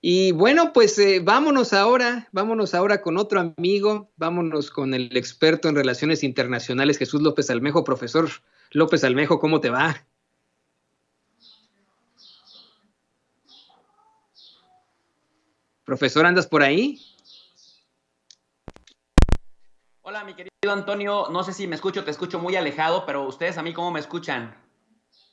Y bueno, pues vámonos ahora con otro amigo, vámonos con el experto en relaciones internacionales, Jesús López Almejo. Profesor López Almejo, ¿cómo te va? Profesor, ¿andas por ahí? Hola, mi querido Antonio, no sé si me escucho, te escucho muy alejado, pero ustedes a mí, ¿cómo me escuchan?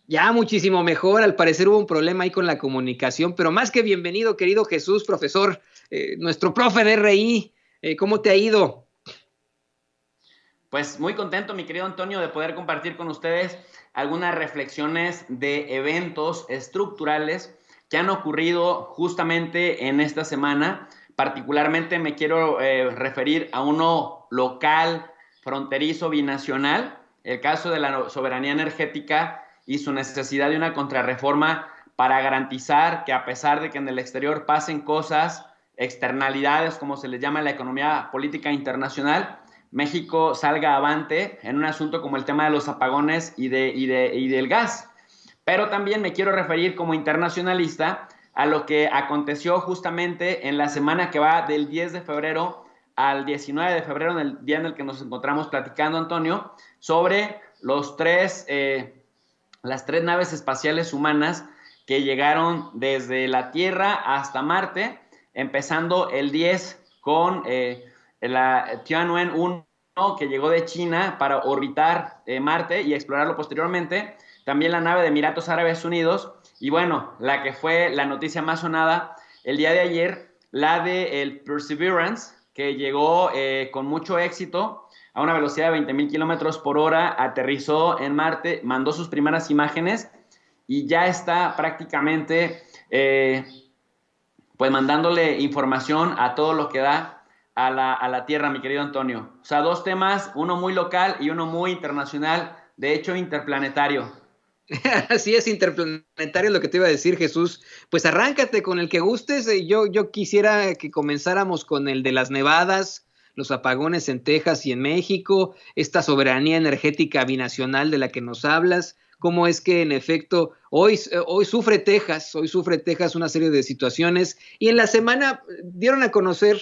Ya muchísimo mejor, al parecer hubo un problema ahí con la comunicación, pero más que bienvenido, querido Jesús, profesor, nuestro profe de RI, ¿cómo te ha ido? Pues muy contento, mi querido Antonio, de poder compartir con ustedes algunas reflexiones de eventos estructurales que han ocurrido justamente en esta semana. Particularmente me quiero referir a uno local, fronterizo, binacional, el caso de la soberanía energética y su necesidad de una contrarreforma para garantizar que, a pesar de que en el exterior pasen cosas, externalidades, como se les llama en la economía política internacional, México salga avante en un asunto como el tema de los apagones y del gas. Pero también me quiero referir como internacionalista a lo que aconteció justamente en la semana que va del 10 de febrero al 19 de febrero, en el día en el que nos encontramos platicando, Antonio, sobre las tres naves espaciales humanas que llegaron desde la Tierra hasta Marte, empezando el 10 con la Tianwen-1, que llegó de China para orbitar Marte y explorarlo posteriormente. También la nave de Emiratos Árabes Unidos. Y bueno, la que fue la noticia más sonada el día de ayer, la de el Perseverance, que llegó con mucho éxito a una velocidad de 20,000 kilómetros por hora, aterrizó en Marte, mandó sus primeras imágenes y ya está prácticamente pues mandándole información a todo lo que da a la Tierra, mi querido Antonio. O sea, dos temas, uno muy local y uno muy internacional, de hecho interplanetario. Así es, interplanetario lo que te iba a decir, Jesús. Pues arráncate con el que gustes. Yo quisiera que comenzáramos con el de las nevadas, los apagones en Texas y en México, esta soberanía energética binacional de la que nos hablas. Cómo es que en efecto hoy sufre Texas una serie de situaciones y en la semana dieron a conocer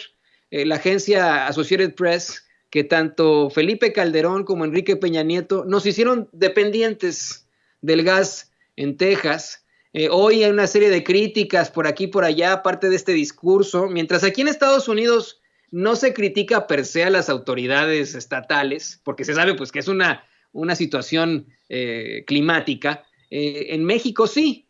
la agencia Associated Press que tanto Felipe Calderón como Enrique Peña Nieto nos hicieron dependientes del gas en Texas. Hoy hay una serie de críticas por aquí y por allá, aparte de este discurso, mientras aquí en Estados Unidos no se critica per se a las autoridades estatales, porque se sabe pues que es una situación climática. En México sí,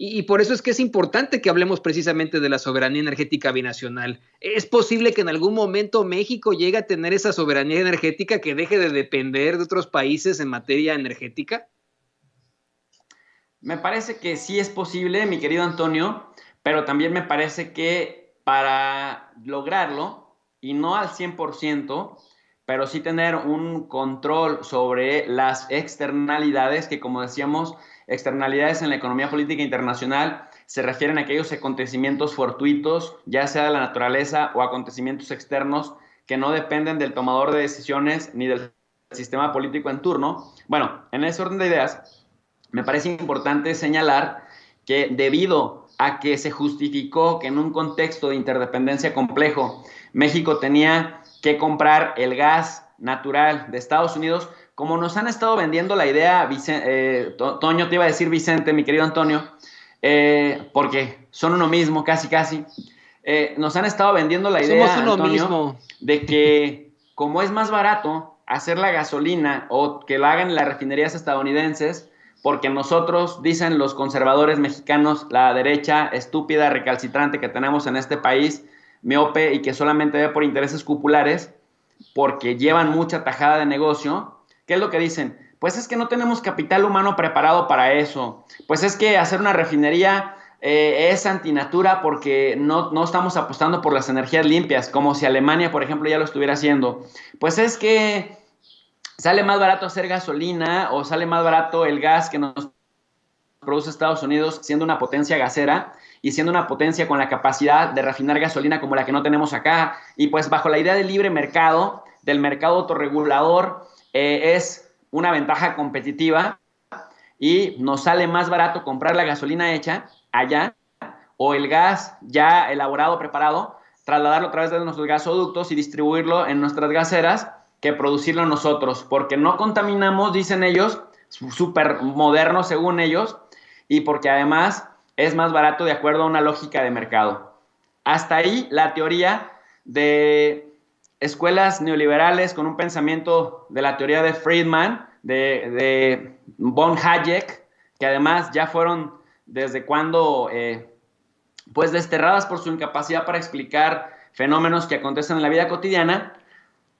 y por eso es que es importante que hablemos precisamente de la soberanía energética binacional. ¿Es posible que en algún momento México llegue a tener esa soberanía energética que deje de depender de otros países en materia energética? Me parece que sí es posible, mi querido Antonio, pero también me parece que para lograrlo, y no al 100%, pero sí tener un control sobre las externalidades, que como decíamos, externalidades en la economía política internacional se refieren a aquellos acontecimientos fortuitos, ya sea de la naturaleza o acontecimientos externos que no dependen del tomador de decisiones ni del sistema político en turno. Bueno, en ese orden de ideas, me parece importante señalar que debido a que se justificó que en un contexto de interdependencia complejo México tenía que comprar el gas natural de Estados Unidos, como nos han estado vendiendo la idea, Toño, te iba a decir Vicente, mi querido Antonio, porque son uno mismo, casi casi, nos han estado vendiendo la Somos idea, uno Antonio, mismo. de que como es más barato hacer la gasolina o que la hagan en las refinerías estadounidenses, porque nosotros, dicen los conservadores mexicanos, la derecha estúpida, recalcitrante que tenemos en este país, miope y que solamente ve por intereses cupulares, porque llevan mucha tajada de negocio, ¿qué es lo que dicen? Pues es que no tenemos capital humano preparado para eso, pues es que hacer una refinería es antinatura porque no estamos apostando por las energías limpias, como si Alemania, por ejemplo, ya lo estuviera haciendo. Pues es que sale más barato hacer gasolina o sale más barato el gas que nos produce Estados Unidos siendo una potencia gasera y siendo una potencia con la capacidad de refinar gasolina como la que no tenemos acá. Y pues bajo la idea del libre mercado, del mercado autorregulador, es una ventaja competitiva y nos sale más barato comprar la gasolina hecha allá o el gas ya elaborado, preparado, trasladarlo a través de nuestros gasoductos y distribuirlo en nuestras gaseras que producirlo nosotros, porque no contaminamos, dicen ellos, súper modernos según ellos, y porque además es más barato de acuerdo a una lógica de mercado. Hasta ahí la teoría de escuelas neoliberales con un pensamiento de la teoría de Friedman, de von Hayek, que además ya fueron desde cuando pues desterradas por su incapacidad para explicar fenómenos que acontecen en la vida cotidiana.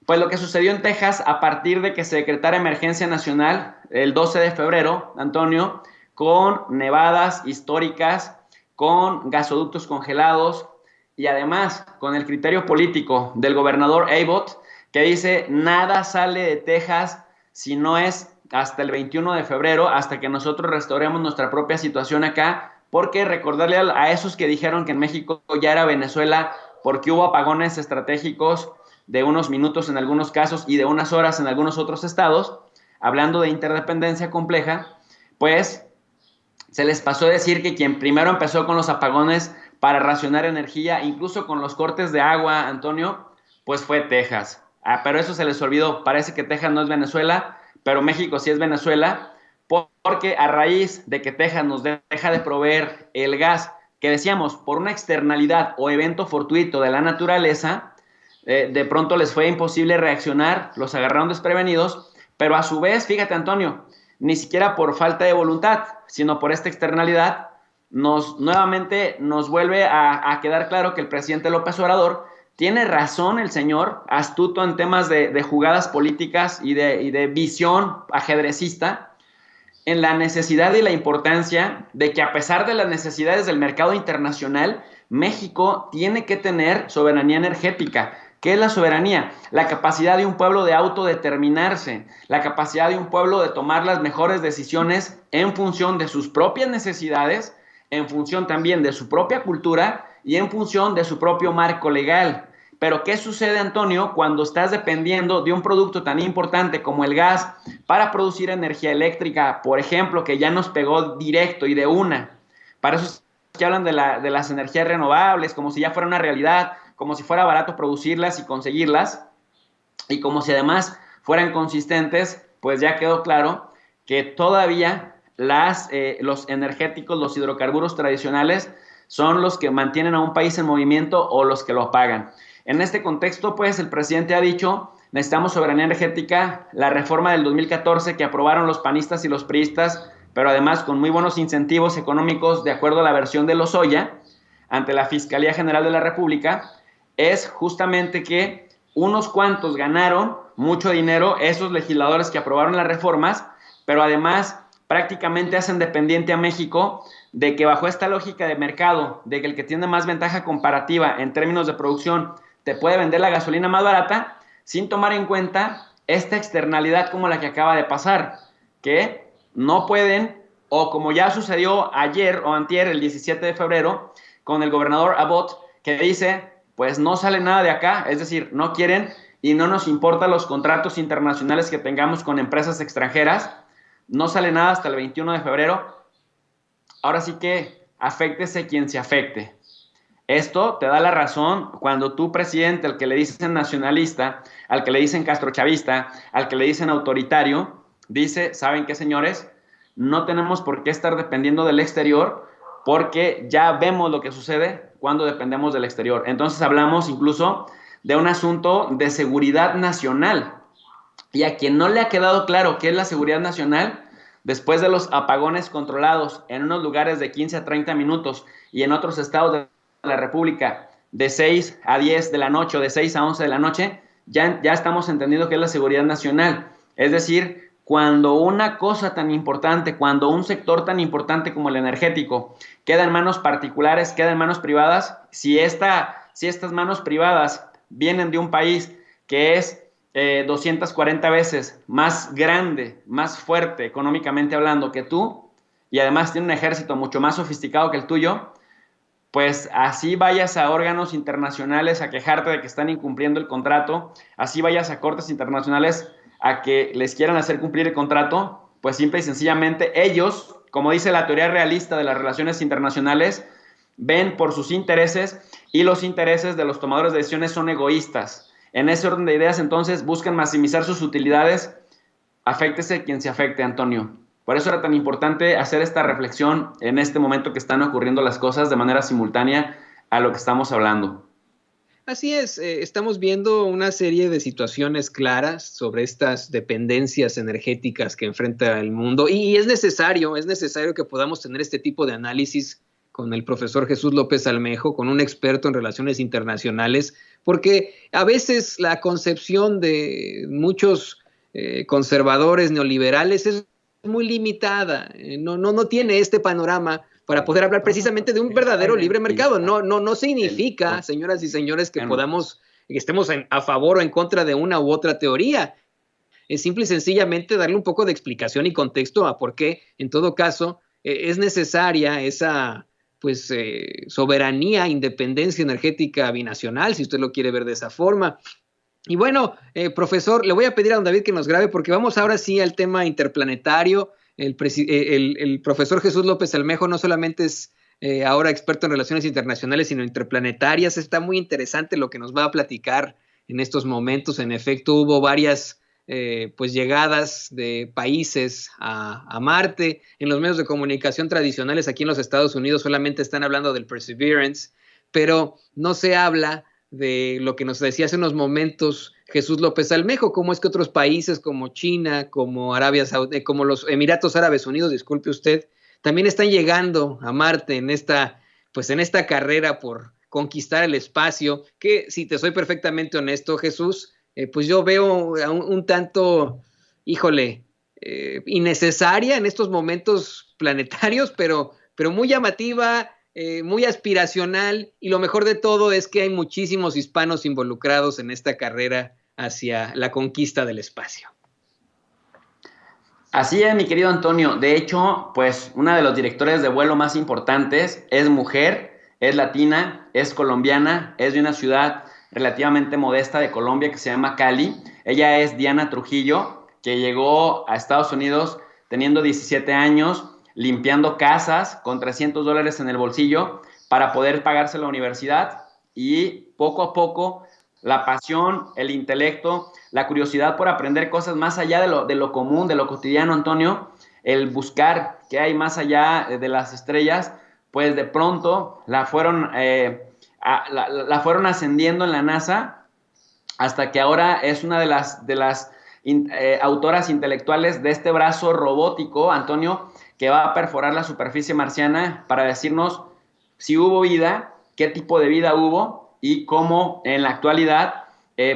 Pues lo que sucedió en Texas a partir de que se decretara emergencia nacional el 12 de febrero, Antonio, con nevadas históricas, con gasoductos congelados y además con el criterio político del gobernador Abbott, que dice nada sale de Texas si no es hasta el 21 de febrero, hasta que nosotros restauremos nuestra propia situación acá, porque recordarle a esos que dijeron que en México ya era Venezuela porque hubo apagones estratégicos de unos minutos en algunos casos y de unas horas en algunos otros estados, hablando de interdependencia compleja, pues se les pasó a decir que quien primero empezó con los apagones para racionar energía, incluso con los cortes de agua, Antonio, pues fue Texas. Pero eso se les olvidó, parece que Texas no es Venezuela, pero México sí es Venezuela, porque a raíz de que Texas nos deja de proveer el gas, que decíamos, por una externalidad o evento fortuito de la naturaleza, de pronto les fue imposible reaccionar, los agarraron desprevenidos, pero a su vez, fíjate Antonio, ni siquiera por falta de voluntad, sino por esta externalidad, nuevamente nos vuelve a quedar claro que el presidente López Obrador tiene razón, el señor, astuto en temas de jugadas políticas y de visión ajedrecista, en la necesidad y la importancia de que a pesar de las necesidades del mercado internacional, México tiene que tener soberanía energética. ¿Qué es la soberanía? La capacidad de un pueblo de autodeterminarse, la capacidad de un pueblo de tomar las mejores decisiones en función de sus propias necesidades, en función también de su propia cultura y en función de su propio marco legal. Pero ¿qué sucede, Antonio, cuando estás dependiendo de un producto tan importante como el gas para producir energía eléctrica, por ejemplo, que ya nos pegó directo y de una? Para eso es que hablan de las energías renovables, como si ya fuera una realidad, como si fuera barato producirlas y conseguirlas, y como si además fueran consistentes, pues ya quedó claro que todavía los energéticos, los hidrocarburos tradicionales, son los que mantienen a un país en movimiento o los que lo apagan. En este contexto, pues, el presidente ha dicho, necesitamos soberanía energética, la reforma del 2014 que aprobaron los panistas y los priistas, pero además con muy buenos incentivos económicos de acuerdo a la versión de Lozoya, ante la Fiscalía General de la República, es justamente que unos cuantos ganaron mucho dinero, esos legisladores que aprobaron las reformas, pero además prácticamente hacen dependiente a México de que bajo esta lógica de mercado, de que el que tiene más ventaja comparativa en términos de producción te puede vender la gasolina más barata, sin tomar en cuenta esta externalidad como la que acaba de pasar, que no pueden, o como ya sucedió ayer o antier, el 17 de febrero, con el gobernador Abbott, que dice, pues no sale nada de acá, es decir, no quieren y no nos importan los contratos internacionales que tengamos con empresas extranjeras, no sale nada hasta el 21 de febrero, ahora sí que aféctese quien se afecte. Esto te da la razón cuando tu presidente, al que le dicen nacionalista, al que le dicen castrochavista, al que le dicen autoritario, dice, ¿saben qué, señores? No tenemos por qué estar dependiendo del exterior porque ya vemos lo que sucede cuando dependemos del exterior. Entonces hablamos incluso de un asunto de seguridad nacional. Y a quien no le ha quedado claro qué es la seguridad nacional, después de los apagones controlados en unos lugares de 15 a 30 minutos y en otros estados de la República de 6 a 10 de la noche o de 6 a 11 de la noche, ya estamos entendiendo qué es la seguridad nacional. Es decir, cuando una cosa tan importante, cuando un sector tan importante como el energético queda en manos particulares, queda en manos privadas, si estas manos privadas vienen de un país que es 240 veces más grande, más fuerte económicamente hablando que tú, y además tiene un ejército mucho más sofisticado que el tuyo, pues así vayas a órganos internacionales a quejarte de que están incumpliendo el contrato, así vayas a cortes internacionales a que les quieran hacer cumplir el contrato, pues simple y sencillamente ellos, como dice la teoría realista de las relaciones internacionales, ven por sus intereses y los intereses de los tomadores de decisiones son egoístas. En ese orden de ideas, entonces, buscan maximizar sus utilidades, aféctese quien se afecte, Antonio. Por eso era tan importante hacer esta reflexión en este momento que están ocurriendo las cosas de manera simultánea a lo que estamos hablando. Así es, estamos viendo una serie de situaciones claras sobre estas dependencias energéticas que enfrenta el mundo y es necesario que podamos tener este tipo de análisis con el profesor Jesús López Almejo, con un experto en relaciones internacionales, porque a veces la concepción de muchos conservadores neoliberales es muy limitada, no tiene este panorama para poder hablar precisamente de un verdadero libre mercado. No significa, señoras y señores, que estemos a favor o en contra de una u otra teoría. Es simple y sencillamente darle un poco de explicación y contexto a por qué, en todo caso, es necesaria esa soberanía, independencia energética binacional, si usted lo quiere ver de esa forma. Y bueno, profesor, le voy a pedir a don David que nos grabe porque vamos ahora sí al tema interplanetario. El profesor Jesús López Almejo no solamente es ahora experto en relaciones internacionales, sino interplanetarias. Está muy interesante lo que nos va a platicar en estos momentos. En efecto, hubo varias llegadas de países a Marte. En los medios de comunicación tradicionales aquí en los Estados Unidos solamente están hablando del Perseverance, pero no se habla de lo que nos decía hace unos momentos Jesús López Almejo, cómo es que otros países como China, como Arabia Saudita, como los Emiratos Árabes Unidos, disculpe usted, también están llegando a Marte en esta carrera por conquistar el espacio, que si te soy perfectamente honesto, Jesús, pues yo veo un tanto, innecesaria en estos momentos planetarios, pero muy llamativa, muy aspiracional, y lo mejor de todo es que hay muchísimos hispanos involucrados en esta carrera hacia la conquista del espacio. Así es, mi querido Antonio. De hecho, pues una de los directores de vuelo más importantes es mujer, es latina, es colombiana, es de una ciudad relativamente modesta de Colombia que se llama Cali. Ella es Diana Trujillo, que llegó a Estados Unidos teniendo 17 años, limpiando casas con $300 en el bolsillo para poder pagarse la universidad, y poco a poco la pasión, el intelecto, la curiosidad por aprender cosas más allá de lo común, de lo cotidiano, Antonio, el buscar qué hay más allá de las estrellas, pues de pronto la fueron ascendiendo en la NASA hasta que ahora es una de las autoras intelectuales de este brazo robótico, Antonio, que va a perforar la superficie marciana para decirnos si hubo vida, qué tipo de vida hubo y cómo en la actualidad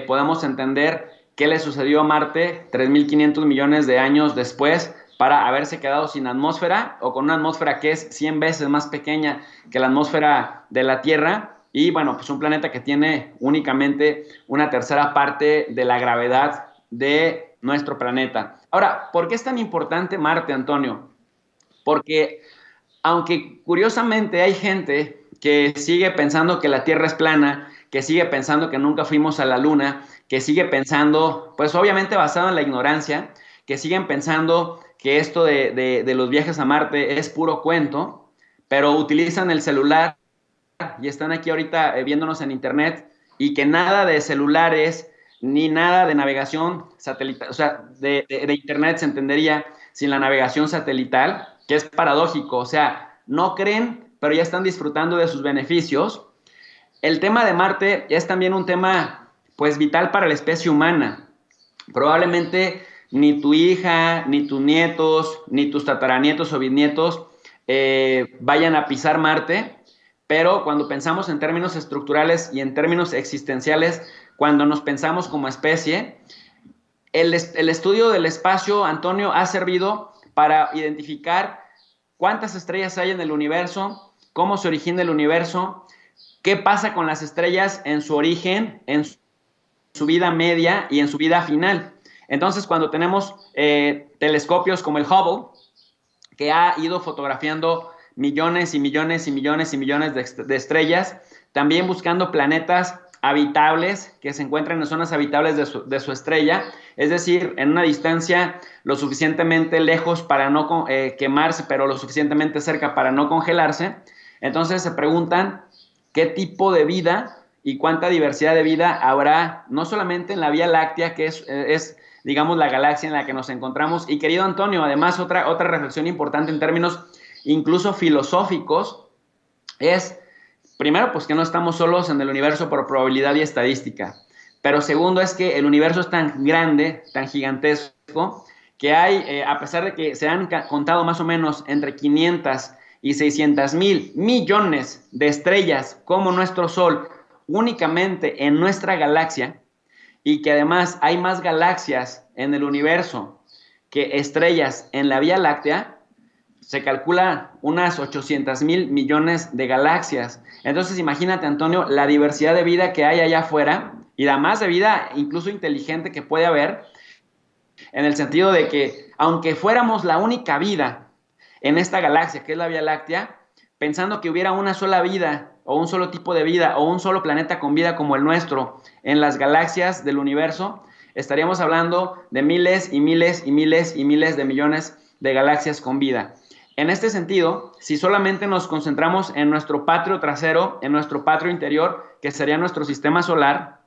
podemos entender qué le sucedió a Marte 3.500 millones de años después para haberse quedado sin atmósfera o con una atmósfera que es 100 veces más pequeña que la atmósfera de la Tierra, y bueno, pues un planeta que tiene únicamente una tercera parte de la gravedad de nuestro planeta. Ahora, ¿por qué es tan importante Marte, Antonio? Porque aunque curiosamente hay gente que sigue pensando que la Tierra es plana, que sigue pensando que nunca fuimos a la Luna, que sigue pensando, pues obviamente basado en la ignorancia, que siguen pensando que esto de los viajes a Marte es puro cuento, pero utilizan el celular y están aquí ahorita viéndonos en internet, y que nada de celulares ni nada de navegación satelital, o sea, de internet se entendería sin la navegación satelital, que es paradójico, o sea, no creen, pero ya están disfrutando de sus beneficios. El tema de Marte es también un tema, pues, vital para la especie humana. Probablemente ni tu hija, ni tus nietos, ni tus tataranietos o bisnietos vayan a pisar Marte, pero cuando pensamos en términos estructurales y en términos existenciales, cuando nos pensamos como especie, el estudio del espacio, Antonio, ha servido para identificar cuántas estrellas hay en el universo, cómo se origina el universo, qué pasa con las estrellas en su origen, en su vida media y en su vida final. Entonces, cuando tenemos telescopios como el Hubble, que ha ido fotografiando millones y millones y millones y millones de estrellas, también buscando planetas habitables que se encuentran en zonas habitables de su estrella, es decir, en una distancia lo suficientemente lejos para no quemarse, pero lo suficientemente cerca para no congelarse. Entonces se preguntan qué tipo de vida y cuánta diversidad de vida habrá, no solamente en la Vía Láctea, que es digamos, la galaxia en la que nos encontramos. Y querido Antonio, además otra reflexión importante en términos incluso filosóficos es, primero, pues que no estamos solos en el universo por probabilidad y estadística. Pero segundo es que el universo es tan grande, tan gigantesco, que hay, a pesar de que se han contado más o menos entre 500 y 600 mil millones de estrellas como nuestro Sol únicamente en nuestra galaxia, y que además hay más galaxias en el universo que estrellas en la Vía Láctea, se calcula unas 800 mil millones de galaxias. Entonces imagínate, Antonio, la diversidad de vida que hay allá afuera y además de vida incluso inteligente que puede haber, en el sentido de que aunque fuéramos la única vida en esta galaxia que es la Vía Láctea, pensando que hubiera una sola vida o un solo tipo de vida o un solo planeta con vida como el nuestro en las galaxias del universo, estaríamos hablando de miles y miles y miles y miles de millones de galaxias con vida. En este sentido, si solamente nos concentramos en nuestro patrio trasero, en nuestro patrio interior, que sería nuestro sistema solar,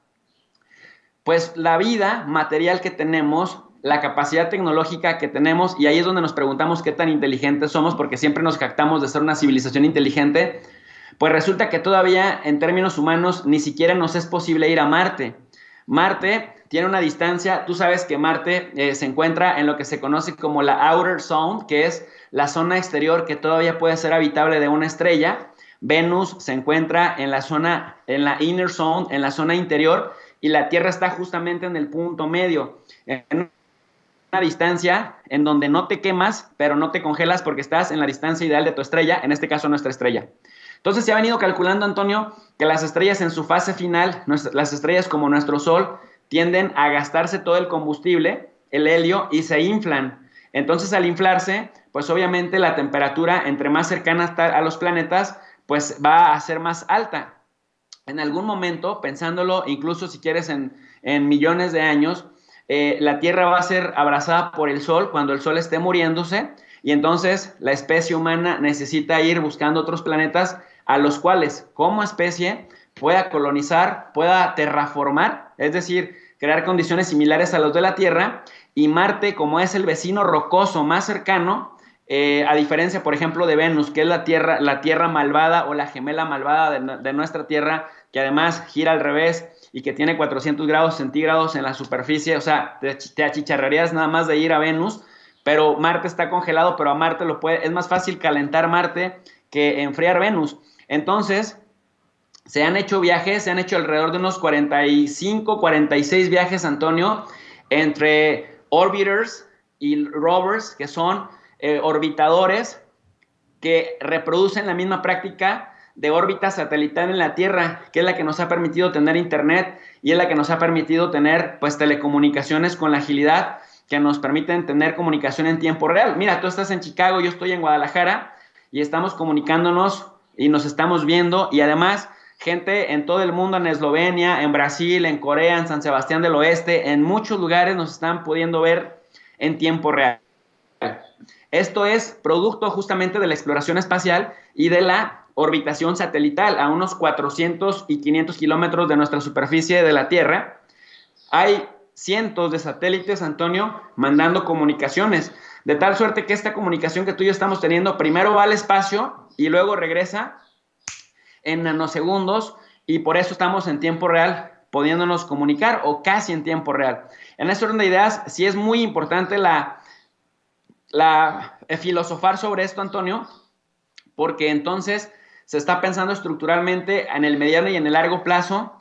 pues la vida material que tenemos, la capacidad tecnológica que tenemos, y ahí es donde nos preguntamos qué tan inteligentes somos, porque siempre nos jactamos de ser una civilización inteligente, pues resulta que todavía en términos humanos ni siquiera nos es posible ir a Marte. Marte tiene una distancia, tú sabes que Marte se encuentra en lo que se conoce como la Outer Zone, que es la zona exterior que todavía puede ser habitable de una estrella. Venus se encuentra en la zona, en la Inner Zone, en la zona interior, y la Tierra está justamente en el punto medio, en una distancia en donde no te quemas, pero no te congelas porque estás en la distancia ideal de tu estrella, en este caso nuestra estrella. Entonces se ha venido calculando, Antonio, que las estrellas en su fase final, las estrellas como nuestro Sol, tienden a gastarse todo el combustible, el helio, y se inflan. Entonces al inflarse, pues obviamente la temperatura entre más cercana está a los planetas, pues va a ser más alta. En algún momento, pensándolo incluso si quieres en millones de años, la Tierra va a ser abrazada por el Sol cuando el Sol esté muriéndose, y entonces la especie humana necesita ir buscando otros planetas a los cuales como especie pueda colonizar, pueda terraformar, es decir, crear condiciones similares a las de la Tierra. Y Marte, como es el vecino rocoso más cercano, a diferencia, por ejemplo, de Venus, que es la tierra malvada o la gemela malvada de nuestra Tierra, que además gira al revés y que tiene 400 grados centígrados en la superficie, o sea, te achicharrarías nada más de ir a Venus, pero Marte está congelado, pero a Marte es más fácil calentar Marte que enfriar Venus. Entonces, se han hecho viajes, se han hecho alrededor de unos 45, 46 viajes, Antonio, entre orbiters y rovers, que son orbitadores que reproducen la misma práctica de órbita satelital en la Tierra, que es la que nos ha permitido tener internet y es la que nos ha permitido tener pues telecomunicaciones con la agilidad que nos permiten tener comunicación en tiempo real. Mira, tú estás en Chicago, yo estoy en Guadalajara y estamos comunicándonos y nos estamos viendo, y además gente en todo el mundo, en Eslovenia, en Brasil, en Corea, en San Sebastián del Oeste, en muchos lugares nos están pudiendo ver en tiempo real. Esto es producto justamente de la exploración espacial y de la orbitación satelital a unos 400 y 500 kilómetros de nuestra superficie de la Tierra. Hay cientos de satélites, Antonio, mandando comunicaciones, de tal suerte que esta comunicación que tú y yo estamos teniendo primero va al espacio y luego regresa en nanosegundos, y por eso estamos en tiempo real pudiéndonos comunicar, o casi en tiempo real. En este orden de ideas, sí es muy importante filosofar sobre esto, Antonio, porque entonces se está pensando estructuralmente en el mediano y en el largo plazo,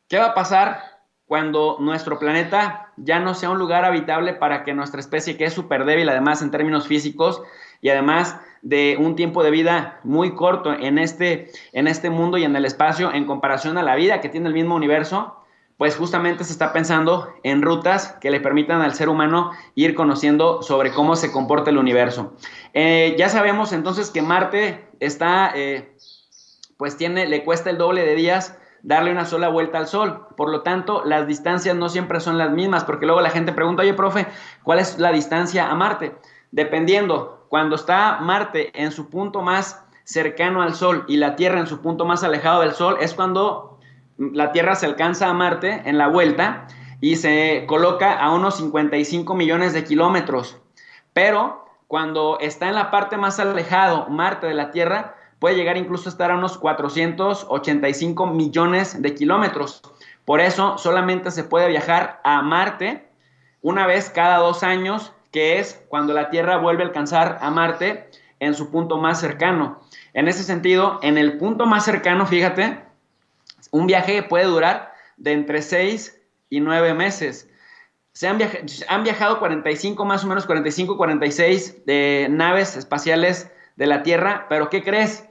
¿qué va a pasar cuando nuestro planeta ya no sea un lugar habitable para que nuestra especie, que es súper débil además en términos físicos y además de un tiempo de vida muy corto en este mundo y en el espacio en comparación a la vida que tiene el mismo universo, pues justamente se está pensando en rutas que le permitan al ser humano ir conociendo sobre cómo se comporta el universo. Ya sabemos entonces que Marte está, le cuesta el doble de días darle una sola vuelta al Sol. Por lo tanto, las distancias no siempre son las mismas, porque luego la gente pregunta, oye, profe, ¿cuál es la distancia a Marte? Dependiendo, cuando está Marte en su punto más cercano al Sol y la Tierra en su punto más alejado del Sol, es cuando la Tierra se alcanza a Marte en la vuelta y se coloca a unos 55 millones de kilómetros. Pero cuando está en la parte más alejado Marte de la Tierra, puede llegar incluso a estar a unos 485 millones de kilómetros. Por eso solamente se puede viajar a Marte una vez cada 2 años, que es cuando la Tierra vuelve a alcanzar a Marte en su punto más cercano. En ese sentido, en el punto más cercano, fíjate, un viaje puede durar de entre 6 y 9 meses. Han viajado 45, más o menos 45, 46 naves espaciales de la Tierra, pero ¿qué crees?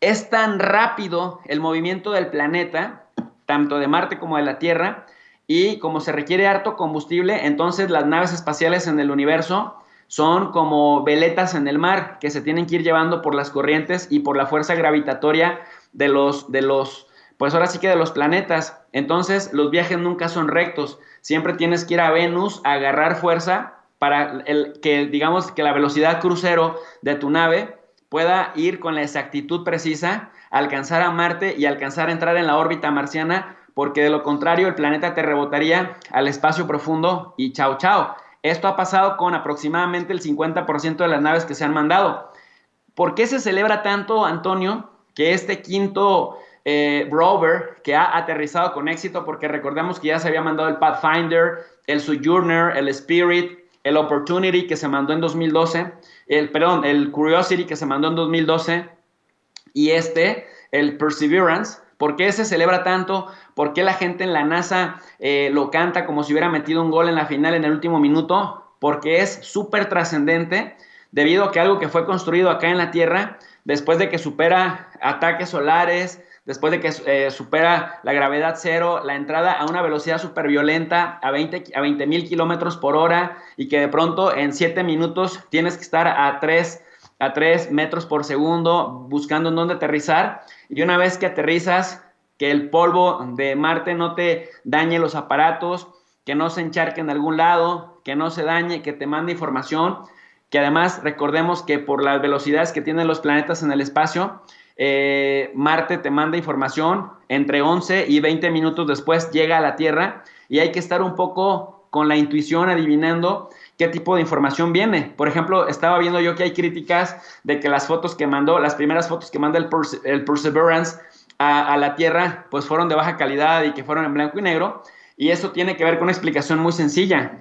Es tan rápido el movimiento del planeta, tanto de Marte como de la Tierra, y como se requiere harto combustible, entonces las naves espaciales en el universo son como veletas en el mar que se tienen que ir llevando por las corrientes y por la fuerza gravitatoria de los pues ahora sí que de los planetas. Entonces los viajes nunca son rectos, siempre tienes que ir a Venus a agarrar fuerza para que digamos que la velocidad crucero de tu nave pueda ir con la exactitud precisa, alcanzar a Marte y alcanzar a entrar en la órbita marciana, porque de lo contrario el planeta te rebotaría al espacio profundo y chao chao. Esto ha pasado con aproximadamente el 50% de las naves que se han mandado. ¿Por qué se celebra tanto, Antonio, que este quinto rover que ha aterrizado con éxito? Porque recordemos que ya se había mandado el Pathfinder, el Sojourner, el Spirit, el Opportunity que se mandó en 2012, el Curiosity que se mandó en 2012 y el Perseverance. ¿Por qué se celebra tanto? ¿Por qué la gente en la NASA lo canta como si hubiera metido un gol en la final en el último minuto? Porque es súper trascendente debido a que algo que fue construido acá en la Tierra, después de que supera ataques solares, después de que supera la gravedad cero, la entrada a una velocidad súper violenta a 20,000 kilómetros por hora y que de pronto en 7 minutos tienes que estar a 3 metros por segundo buscando en dónde aterrizar, y una vez que aterrizas, que el polvo de Marte no te dañe los aparatos, que no se encharque en algún lado, que no se dañe, que te mande información, que además recordemos que por las velocidades que tienen los planetas en el espacio, Marte te manda información, entre 11 y 20 minutos después llega a la Tierra y hay que estar un poco con la intuición adivinando qué tipo de información viene. Por ejemplo, estaba viendo yo que hay críticas de que las fotos que mandó, las primeras fotos que manda el Perseverance a la Tierra, pues fueron de baja calidad y que fueron en blanco y negro, y eso tiene que ver con una explicación muy sencilla,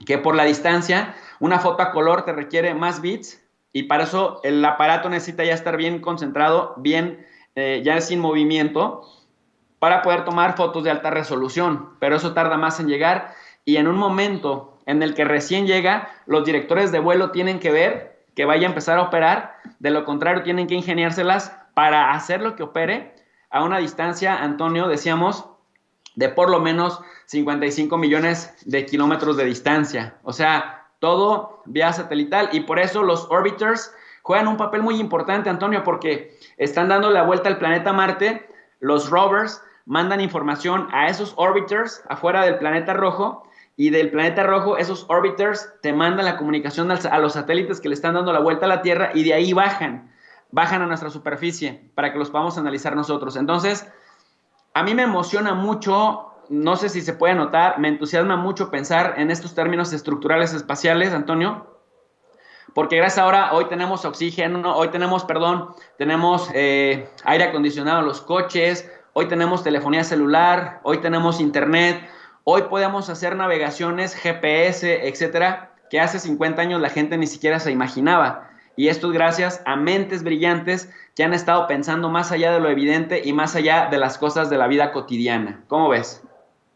que por la distancia, una foto a color te requiere más bits, y para eso el aparato necesita ya estar bien concentrado, bien, ya sin movimiento, para poder tomar fotos de alta resolución, pero eso tarda más en llegar, y en un momento en el que recién llega, los directores de vuelo tienen que ver que vaya a empezar a operar, de lo contrario tienen que ingeniárselas para hacer lo que opere a una distancia, Antonio, decíamos, de por lo menos 55 millones de kilómetros de distancia, o sea, todo vía satelital, y por eso los orbiters juegan un papel muy importante, Antonio, porque están dando la vuelta al planeta Marte, los rovers mandan información a esos orbiters afuera del planeta rojo, y del planeta rojo esos orbiters te mandan la comunicación a los satélites que le están dando la vuelta a la Tierra, y de ahí bajan a nuestra superficie para que los podamos analizar nosotros. Entonces, a mí me emociona mucho, no sé si se puede notar, me entusiasma mucho pensar en estos términos estructurales espaciales, Antonio, porque gracias ahora, hoy tenemos oxígeno, tenemos aire acondicionado en los coches, hoy tenemos telefonía celular, hoy tenemos internet, hoy podemos hacer navegaciones, GPS, etcétera, que hace 50 años la gente ni siquiera se imaginaba. Y esto es gracias a mentes brillantes que han estado pensando más allá de lo evidente y más allá de las cosas de la vida cotidiana. ¿Cómo ves?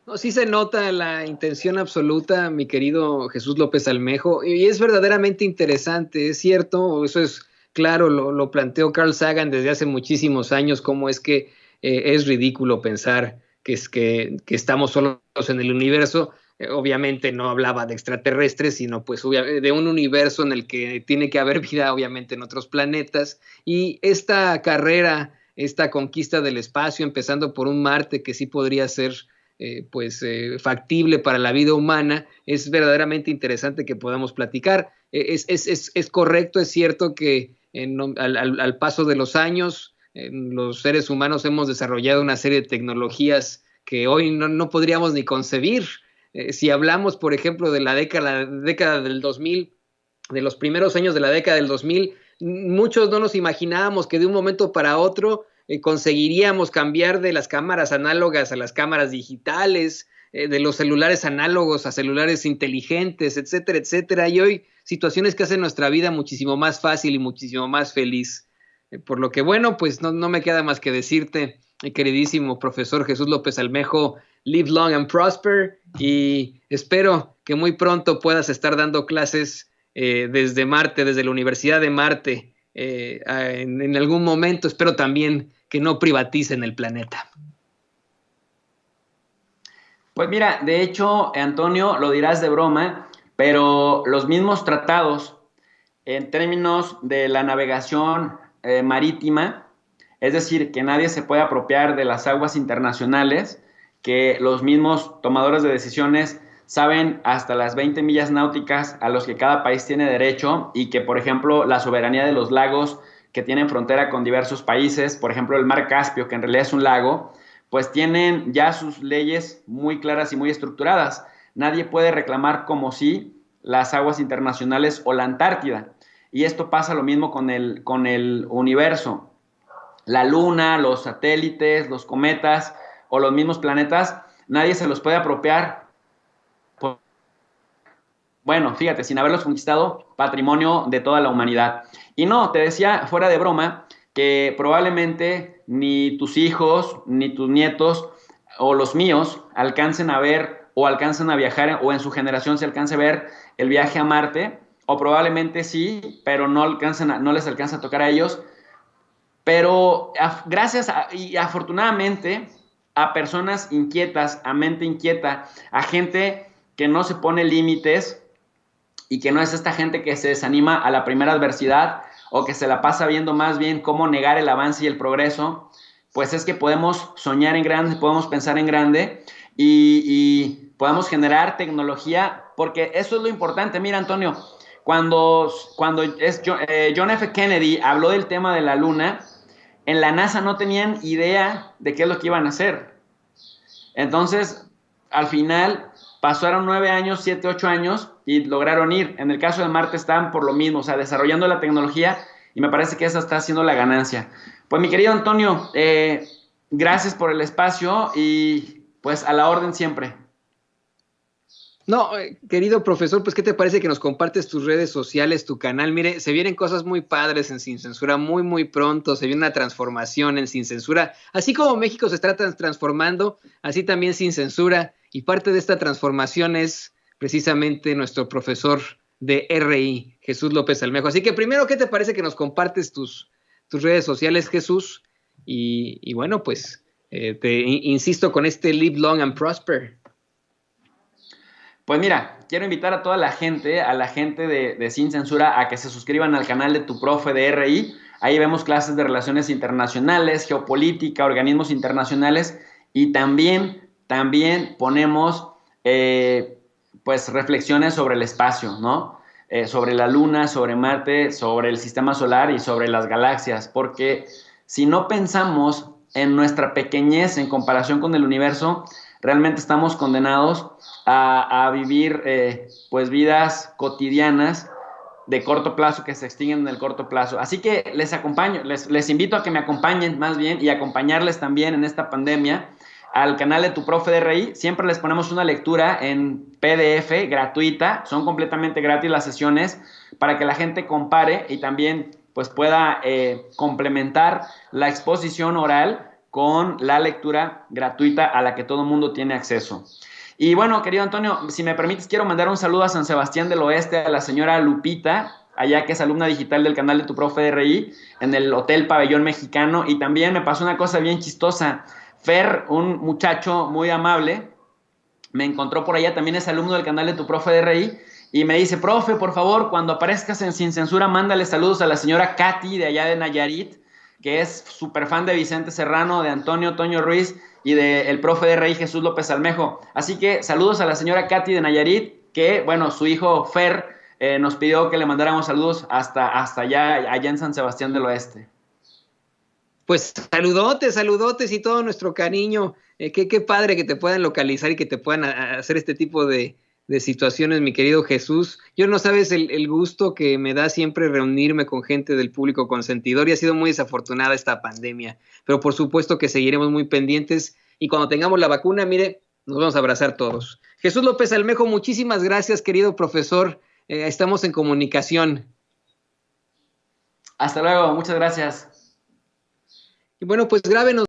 No, sí se nota la intención absoluta, mi querido Jesús López Almejo, y es verdaderamente interesante, es cierto, eso es claro, lo planteó Carl Sagan desde hace muchísimos años, cómo es que es ridículo pensar que estamos solos en el universo. Obviamente no hablaba de extraterrestres, sino pues de un universo en el que tiene que haber vida, obviamente, en otros planetas, y esta carrera, esta conquista del espacio, empezando por un Marte que sí podría ser factible para la vida humana, es verdaderamente interesante que podamos platicar. Es correcto, es cierto que al paso de los años, los seres humanos hemos desarrollado una serie de tecnologías que hoy no podríamos ni concebir. Si hablamos, por ejemplo, de la década del 2000, de los primeros años de la década del 2000, muchos no nos imaginábamos que de un momento para otro conseguiríamos cambiar de las cámaras análogas a las cámaras digitales, de los celulares análogos a celulares inteligentes, etcétera, etcétera. Y hoy situaciones que hacen nuestra vida muchísimo más fácil y muchísimo más feliz. Por lo que, bueno, pues no me queda más que decirte, queridísimo profesor Jesús López Almejo, live long and prosper, y espero que muy pronto puedas estar dando clases desde Marte, desde la Universidad de Marte, en algún momento. Espero también que no privaticen el planeta. Pues mira, de hecho, Antonio, lo dirás de broma, pero los mismos tratados en términos de la navegación marítima, es decir, que nadie se puede apropiar de las aguas internacionales, que los mismos tomadores de decisiones saben hasta las 20 millas náuticas a los que cada país tiene derecho, y que, por ejemplo, la soberanía de los lagos que tienen frontera con diversos países, por ejemplo, el mar Caspio, que en realidad es un lago, pues tienen ya sus leyes muy claras y muy estructuradas. Nadie puede reclamar como si las aguas internacionales o la Antártida. Y esto pasa lo mismo con el universo. La luna, los satélites, los cometas o los mismos planetas, nadie se los puede apropiar. Bueno, fíjate, sin haberlos conquistado, patrimonio de toda la humanidad. Y no, te decía fuera de broma que probablemente ni tus hijos, ni tus nietos o los míos alcancen a ver o alcancen a viajar, o en su generación se alcance a ver el viaje a Marte, o probablemente sí, pero no les alcanza a tocar a ellos. Pero gracias y afortunadamente a personas inquietas, a mente inquieta, a gente que no se pone límites y que no es esta gente que se desanima a la primera adversidad o que se la pasa viendo más bien cómo negar el avance y el progreso, pues es que podemos soñar en grande, podemos pensar en grande y podemos generar tecnología, porque eso es lo importante. Mira, Antonio, cuando John F. Kennedy habló del tema de la luna, en la NASA no tenían idea de qué es lo que iban a hacer. Entonces, al final, pasaron 9 años, 7, 8 años y lograron ir. En el caso de Marte están por lo mismo, o sea, desarrollando la tecnología, y me parece que esa está siendo la ganancia. Pues mi querido Antonio, gracias por el espacio y pues a la orden siempre. No, querido profesor, pues ¿qué te parece que nos compartes tus redes sociales, tu canal? Mire, se vienen cosas muy padres en Sin Censura muy, muy pronto. Se viene una transformación en Sin Censura. Así como México se está transformando, así también Sin Censura. Y parte de esta transformación es precisamente nuestro profesor de RI, Jesús López Almejo. Así que primero, ¿qué te parece que nos compartes tus redes sociales, Jesús? Y bueno, pues te insisto con este Live Long and Prosper. Pues mira, quiero invitar a toda la gente, de Sin Censura, a que se suscriban al canal de Tu Profe de RI. Ahí vemos clases de relaciones internacionales, geopolítica, organismos internacionales, y también ponemos pues reflexiones sobre el espacio, ¿no? Sobre la Luna, sobre Marte, sobre el sistema solar y sobre las galaxias, porque si no pensamos en nuestra pequeñez en comparación con el universo, realmente estamos condenados a vivir pues vidas cotidianas de corto plazo que se extinguen en el corto plazo. Así que les invito a que me acompañen más bien, y acompañarles también en esta pandemia al canal de Tu Profe de RI. Siempre les ponemos una lectura en PDF gratuita, son completamente gratis las sesiones, para que la gente compare y también pues pueda complementar la exposición oral con la lectura gratuita a la que todo el mundo tiene acceso. Y bueno, querido Antonio, si me permites, quiero mandar un saludo a San Sebastián del Oeste, a la señora Lupita, allá, que es alumna digital del canal de Tu Profe de RI, en el Hotel Pabellón Mexicano. Y también me pasó una cosa bien chistosa. Fer, un muchacho muy amable, me encontró por allá, también es alumno del canal de Tu Profe de RI, y me dice: profe, por favor, cuando aparezcas en Sin Censura, mándale saludos a la señora Katy de allá de Nayarit, que es súper fan de Vicente Serrano, de Antonio Toño Ruiz y del profe de RI Jesús López Almejo. Así que saludos a la señora Katy de Nayarit, que, bueno, su hijo Fer nos pidió que le mandáramos saludos hasta allá en San Sebastián del Oeste. Pues saludotes y todo nuestro cariño. Qué padre que te puedan localizar y que te puedan hacer este tipo de situaciones, mi querido Jesús. Yo no sabes el gusto que me da siempre reunirme con gente del público consentidor y ha sido muy desafortunada esta pandemia. Pero por supuesto que seguiremos muy pendientes y cuando tengamos la vacuna, mire, nos vamos a abrazar todos. Jesús López Almejo, muchísimas gracias, querido profesor. Estamos en comunicación. Hasta luego, muchas gracias. Y bueno, pues grábenos.